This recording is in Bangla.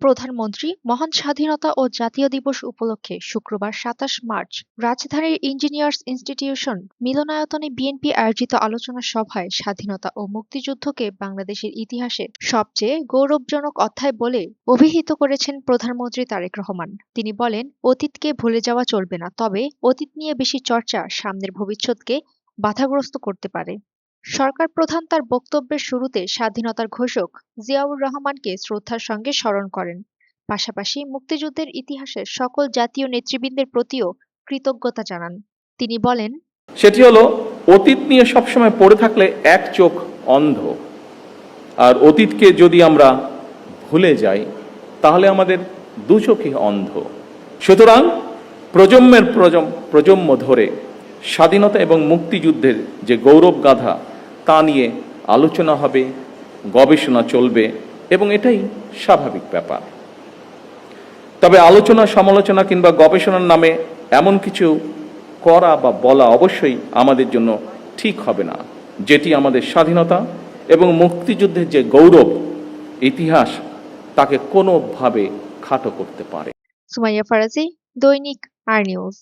প্রধানমন্ত্রী মহান স্বাধীনতা ও জাতীয় দিবস উপলক্ষে শুক্রবার ২৭ মার্চ রাজধানীর ইঞ্জিনিয়ার্স ইনস্টিটিউশন মিলনায়তনে বিএনপি আয়োজিত আলোচনা সভায় স্বাধীনতা ও মুক্তিযুদ্ধকে বাংলাদেশের ইতিহাসে সবচেয়ে গৌরবজনক অধ্যায় বলে অভিহিত করেছেন প্রধানমন্ত্রী তারেক রহমান। তিনি বলেন, অতীতকে ভুলে যাওয়া চলবে না, তবে অতীত নিয়ে বেশি চর্চা সামনের ভবিষ্যৎকে বাধাগ্রস্ত করতে পারে। সরকার প্রধান তার বক্তব্যের শুরুতে স্বাধীনতার ঘোষক জিয়াউর রহমানকে শ্রদ্ধার সঙ্গে স্মরণ করেন। পাশাপাশি মুক্তিযুদ্ধের ইতিহাসের সকল জাতীয় নেতৃবৃন্দের প্রতিও কৃতজ্ঞতা জানান। তিনি বলেন, সেটি হলো অতীত নিয়ে সবসময় পড়ে থাকলে এক চোখ অন্ধ, আর অতীতকে যদি আমরা ভুলে যাই তাহলে আমাদের দু চোখই অন্ধ। সুতরাং প্রজন্ম ধরে স্বাধীনতা এবং মুক্তিযুদ্ধের যে গৌরব গাথা তা নিয়ে আলোচনা হবে, গবেষণা চলবে এবং এটাই স্বাভাবিক ব্যাপার। তবে আলোচনা, সমালোচনা কিংবা গবেষণার নামে এমন কিছু করা বা বলা অবশ্যই আমাদের জন্য ঠিক হবে না, যেটি আমাদের স্বাধীনতা এবং মুক্তিযুদ্ধের যে গৌরব ইতিহাস তাকে কোনোভাবে খাটো করতে পারে। সুমাইয়া ফারাজি, দৈনিক আর নিউজ।